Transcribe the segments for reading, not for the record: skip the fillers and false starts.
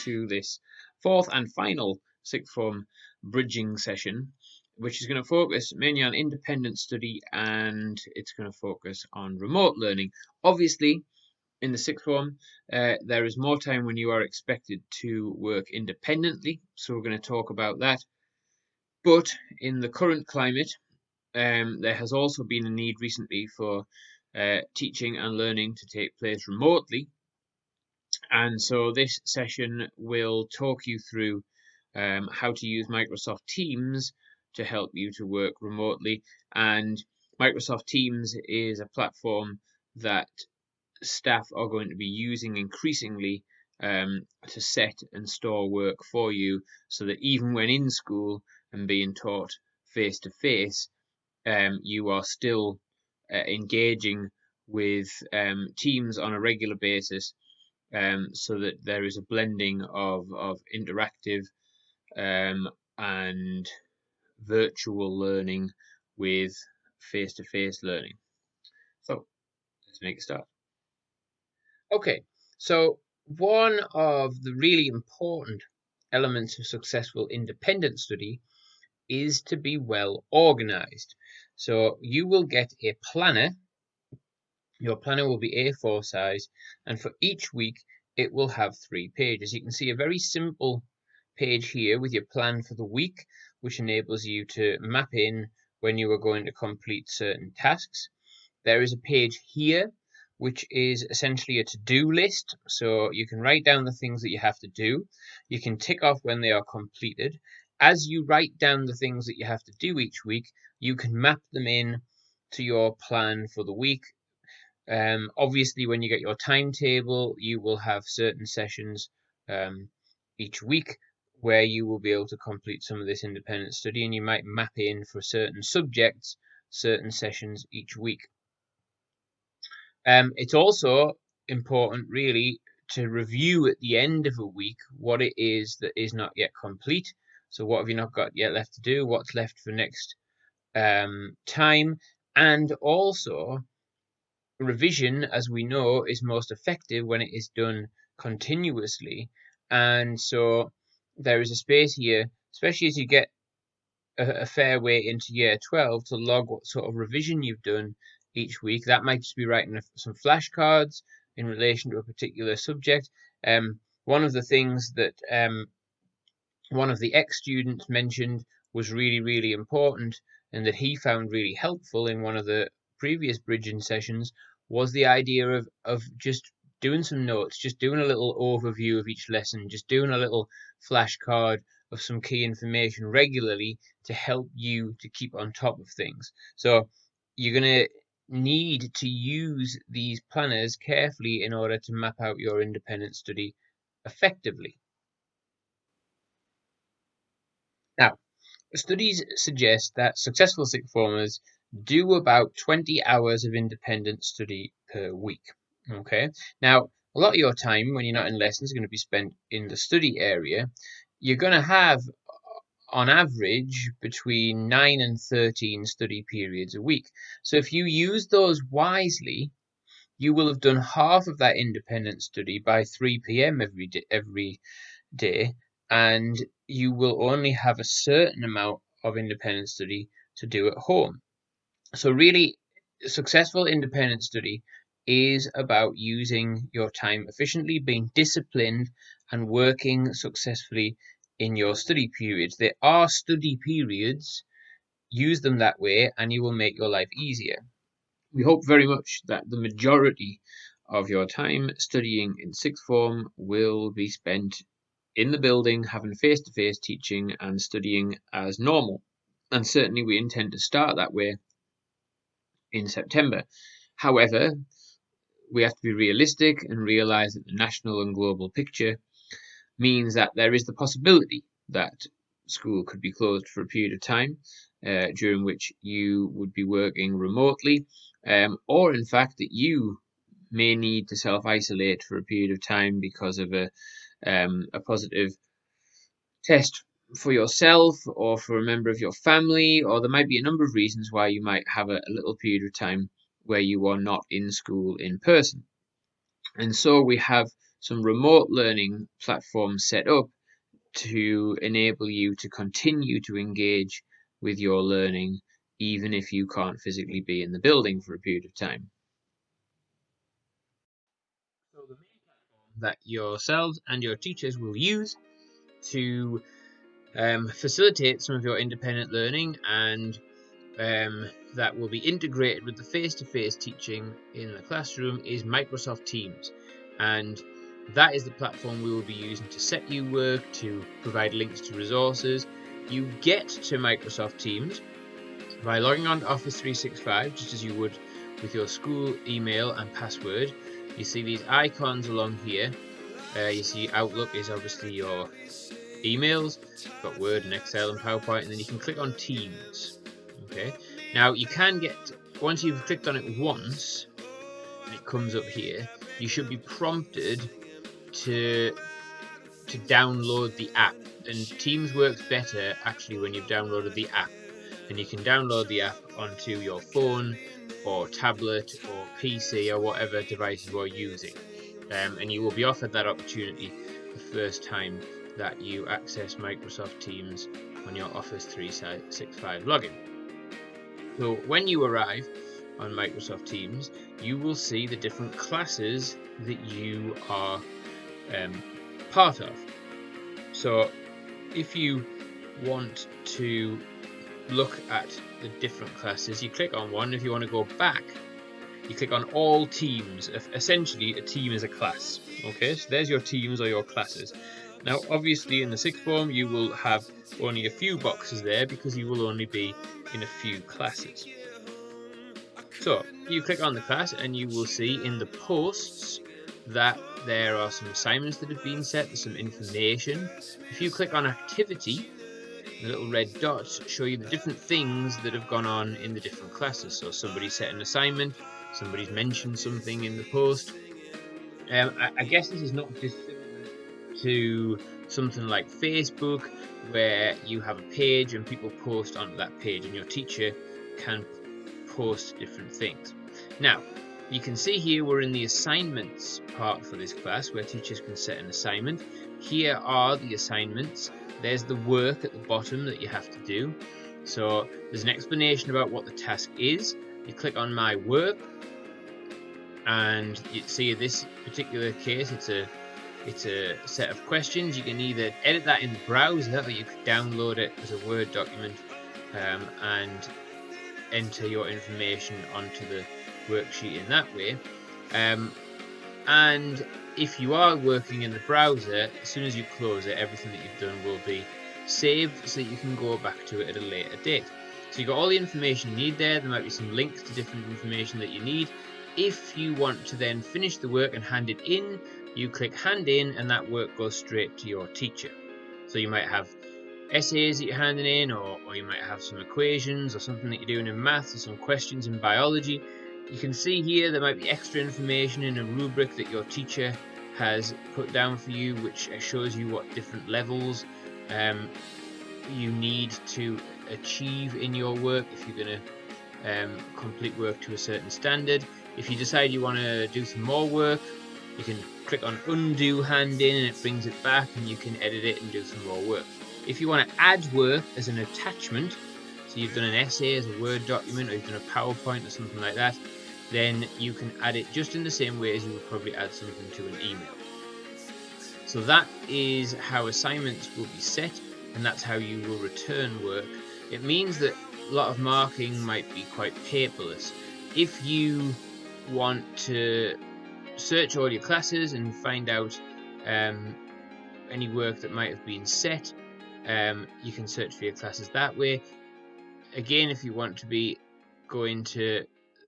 to this fourth and final sixth form bridging session, which is going to focus mainly on independent study, and it's going to focus on remote learning. Obviously, in the sixth form, there is more time when you are expected to work independently, so we're going to talk about that. But in the current climate, there has also been a need recently for teaching and learning to take place remotely. And so this session will talk you through how to use Microsoft Teams to help you to work remotely. And Microsoft Teams is a platform that staff are going to be using increasingly to set and store work for you, so that even when in school and being taught face to face, you are still engaging with teams on a regular basis, so that there is a blending of interactive and virtual learning with face-to-face learning. So let's make a start. Okay, so one of the really important elements of successful independent study is to be well organized. So you will get a planner. Your planner will be A4 size, and for each week it will have 3 pages. You can see a very simple page here with your plan for the week, which enables you to map in when you are going to complete certain tasks. There is a page here which is essentially a to-do list, so you can write down the things that you have to do. You can tick off when they are completed. As you write down the things that you have to do each week, you can map them in to your plan for the week. Obviously, when you get your timetable, you will have certain sessions each week where you will be able to complete some of this independent study, and you might map in for certain subjects, certain sessions each week. It's also important, really, to review at the end of a week what it is that is not yet complete. So what have you not got yet left to do? What's left for next time? And also, revision, as we know, is most effective when it is done continuously. And so there is a space here, especially as you get a fair way into year 12, to log what sort of revision you've done each week. That might just be writing some flashcards in relation to a particular subject. One of the things that one of the ex-students mentioned was really, really important, and that he found really helpful in one of the previous bridging sessions, was the idea of just doing some notes, just doing a little overview of each lesson, just doing a little flashcard of some key information regularly to help you to keep on top of things. So you're going to need to use these planners carefully in order to map out your independent study effectively. Now, studies suggest that successful sixth formers do about 20 hours of independent study per week. Okay, now a lot of your time when you're not in lessons is going to be spent in the study area. You're going to have, on average, between 9 and 13 study periods a week. So if you use those wisely, you will have done half of that independent study by 3 p.m. every day, and you will only have a certain amount of independent study to do at home. So really, successful independent study is about using your time efficiently, being disciplined, and working successfully in your study periods. There are study periods, use them that way, and you will make your life easier. We hope very much that the majority of your time studying in sixth form will be spent in the building, having face-to-face teaching and studying as normal. And certainly we intend to start that way in September. However, we have to be realistic and realise that the national and global picture means that there is the possibility that school could be closed for a period of time, during which you would be working remotely, or in fact that you may need to self-isolate for a period of time because of a positive test for yourself or for a member of your family, or there might be a number of reasons why you might have a little period of time where you are not in school in person. And so we have some remote learning platforms set up to enable you to continue to engage with your learning even if you can't physically be in the building for a period of time. So the main platform that yourselves and your teachers will use to facilitate some of your independent learning and that will be integrated with the face-to-face teaching in the classroom is Microsoft Teams, and that is the platform we will be using to set you work, to provide links to resources. You get to Microsoft Teams by logging on to Office 365 just as you would with your school email and password. You see these icons along here. You see Outlook is obviously your emails, you've got Word and Excel and PowerPoint, and then you can click on Teams. Okay, now you can get, once you've clicked on it once and it comes up here, you should be prompted to download the app, and Teams works better actually when you've downloaded the app, and you can download the app onto your phone or tablet or PC or whatever device you are using, and you will be offered that opportunity the first time that you access Microsoft Teams on your Office 365 login. So when you arrive on Microsoft Teams, you will see the different classes that you are part of. So if you want to look at the different classes, you click on one. If you want to go back, you click on all teams. Essentially, a team is a class. Okay, so there's your teams or your classes. Now, obviously, in the sixth form, you will have only a few boxes there because you will only be in a few classes. So you click on the class and you will see in the posts that there are some assignments that have been set, there's some information. If you click on activity, the little red dots show you the different things that have gone on in the different classes. So somebody set an assignment, somebody's mentioned something in the post. I guess this is not dissimilar to something like Facebook, where you have a page and people post onto that page and your teacher can post different things. Now, you can see here we're in the assignments part for this class where teachers can set an assignment. Here are the assignments. There's the work at the bottom that you have to do. So there's an explanation about what the task is. You click on My Work and you see in this particular case it's a set of questions. You can either edit that in the browser or you could download it as a Word document and enter your information onto the worksheet in that way. And if you are working in the browser, as soon as you close it, everything that you've done will be saved so that you can go back to it at a later date. So you've got all the information you need there. There might be some links to different information that you need. If you want to then finish the work and hand it in, you click Hand In and that work goes straight to your teacher. So you might have essays that you're handing in, or you might have some equations or something that you're doing in maths or some questions in biology. You can see here there might be extra information in a rubric that your teacher has put down for you, which shows you what different levels you need to achieve in your work if you're going to complete work to a certain standard. If you decide you want to do some more work, you can click on Undo Hand In and it brings it back and you can edit it and do some more work. If you want to add work as an attachment, so you've done an essay as a Word document or you've done a PowerPoint or something like that, then you can add it just in the same way as you would probably add something to an email. So that is how assignments will be set, and that's how you will return work. It means that a lot of marking might be quite paperless. If you want to search all your classes and find out any work that might have been set, you can search for your classes that way. Again, if you want to be going to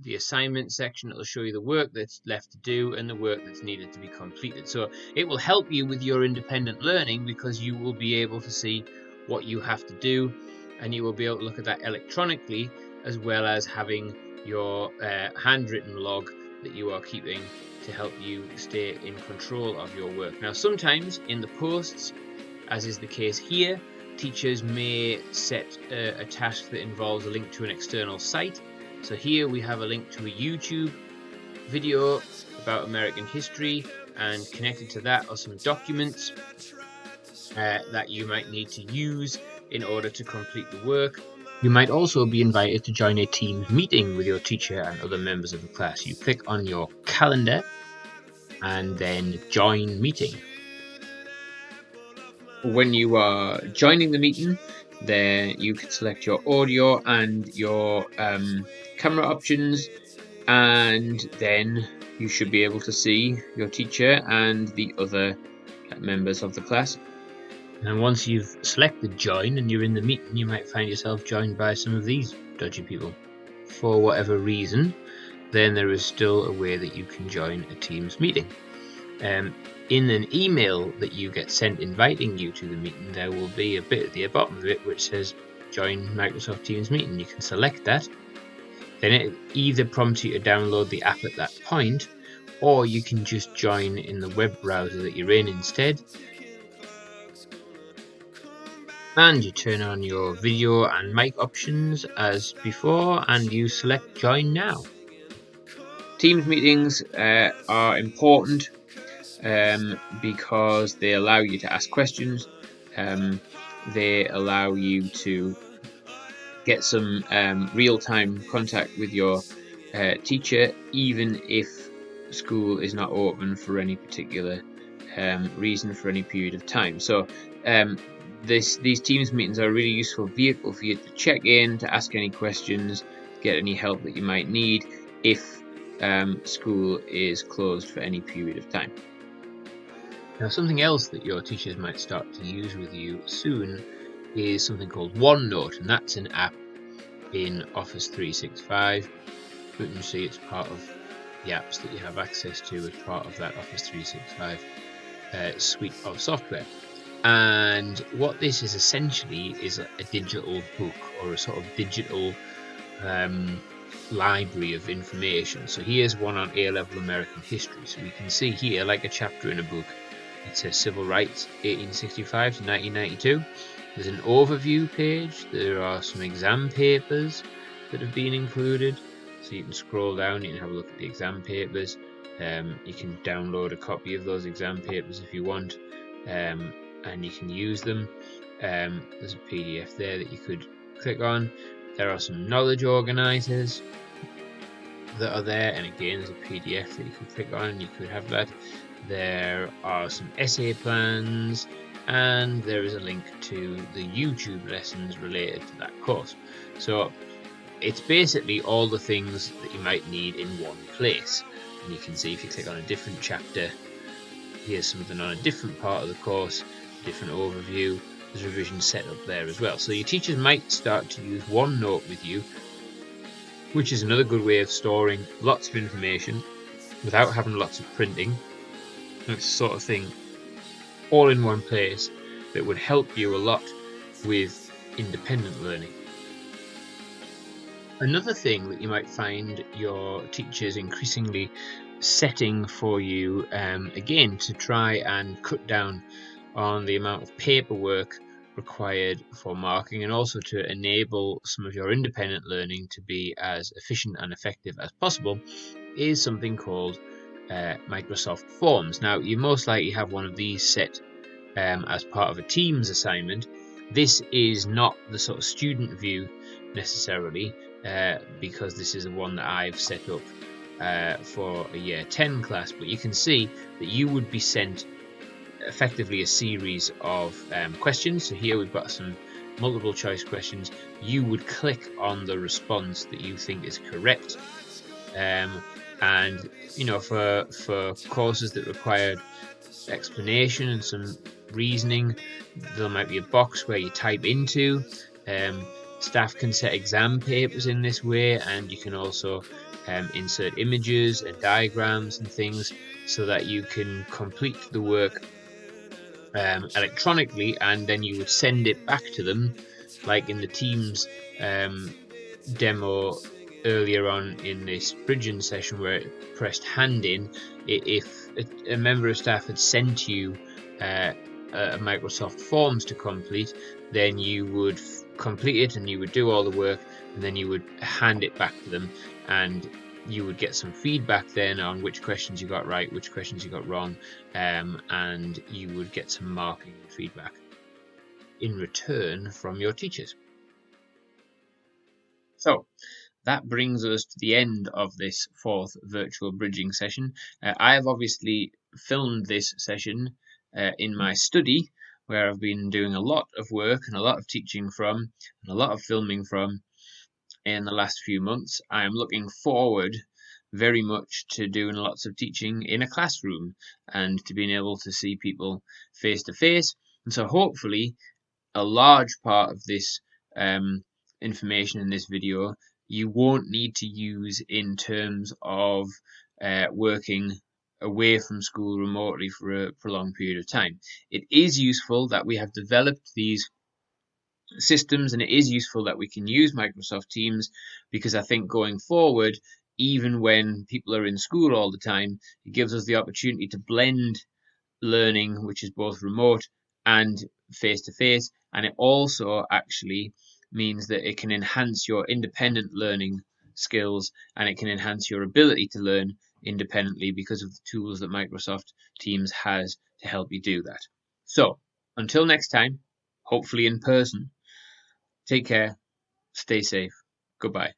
the assignment section, it'll show you the work that's left to do and the work that's needed to be completed. So it will help you with your independent learning because you will be able to see what you have to do and you will be able to look at that electronically, as well as having your handwritten log that you are keeping to help you stay in control of your work. Now, sometimes in the posts, as is the case here, teachers may set a task that involves a link to an external site. So here we have a link to a YouTube video about American history. and connected to that are some documents that you might need to use in order to complete the work. You might also be invited to join a Teams meeting with your teacher and other members of the class. You click on your calendar and then join meeting. When you are joining the meeting, then you can select your audio and your camera options, and then you should be able to see your teacher and the other members of the class. And once you've selected join and you're in the meeting, you might find yourself joined by some of these dodgy people. For whatever reason, then there is still a way that you can join a Teams meeting. In an email that you get sent inviting you to the meeting, there will be a bit at the bottom of it which says join Microsoft Teams meeting. You can select that. Then it either prompts you to download the app at that point, or you can just join in the web browser that you're in instead. And you turn on your video and mic options as before, and you select join now. Teams meetings are important because they allow you to ask questions. They allow you to get some real-time contact with your teacher, even if school is not open for any particular reason for any period of time. So these Teams meetings are a really useful vehicle for you to check in, to ask any questions, get any help that you might need if school is closed for any period of time. Now, something else that your teachers might start to use with you soon is something called Onenote, and that's an app in Office 365. You can see it's part of the apps that you have access to as part of that Office 365 suite of software. And what this is essentially is a digital book, or a sort of digital library of information. So here's one on A-level American history. So we can see here, like a chapter in a book, it says Civil Rights 1865 to 1992. There's an overview page. There are some exam papers that have been included. So you can scroll down, you can have a look at the exam papers. You can download a copy of those exam papers if you want, and you can use them. There's a PDF there that you could click on. There are some knowledge organizers that are there, and again there's a PDF that you could click on and you could have that. There are some essay plans, and there is a link to the YouTube lessons related to that course. So it's basically all the things that you might need in one place. And you can see if you click on a different chapter, here's something on a different part of the course, different overview. There's revision set up there as well. So your teachers might start to use OneNote with you, which is another good way of storing lots of information without having lots of printing. It's the sort of thing all in one place that would help you a lot with independent learning. Another thing that you might find your teachers increasingly setting for you, again, to try and cut down on the amount of paperwork required for marking, and also to enable some of your independent learning to be as efficient and effective as possible, is something called Microsoft Forms. Now, you most likely have one of these set as part of a Teams assignment. This is not the sort of student view necessarily, because this is the one that I've set up for a Year 10 class, but you can see that you would be sent effectively a series of questions. So here we've got some multiple choice questions. You would click on the response that you think is correct, and you know, for courses that required explanation and some reasoning, there might be a box where you type into. Staff can set exam papers in this way, and you can also insert images and diagrams and things so that you can complete the work electronically, and then you would send it back to them, like in the Teams demo earlier on in this bridging session where it pressed hand in. If a member of staff had sent you a Microsoft Forms to complete, then you would complete it and you would do all the work, and then you would hand it back to them, and You would get some feedback then on which questions you got right, which questions you got wrong, and you would get some marking and feedback in return from your teachers. So that brings us to the end of this fourth virtual bridging session. I have obviously filmed this session in my study, where I've been doing a lot of work and a lot of teaching from, and a lot of filming from in the last few months. I am looking forward very much to doing lots of teaching in a classroom and to being able to see people face to face. And so hopefully a large part of this information in this video you won't need to use in terms of working away from school remotely for a prolonged period of time. It is useful that we have developed these systems, and it is useful that we can use Microsoft Teams, because I think going forward, even when people are in school all the time, it gives us the opportunity to blend learning, which is both remote and face to face, and it also actually means that it can enhance your independent learning skills, and it can enhance your ability to learn independently because of the tools that Microsoft Teams has to help you do that. So, until next time, hopefully in person, take care, stay safe, goodbye.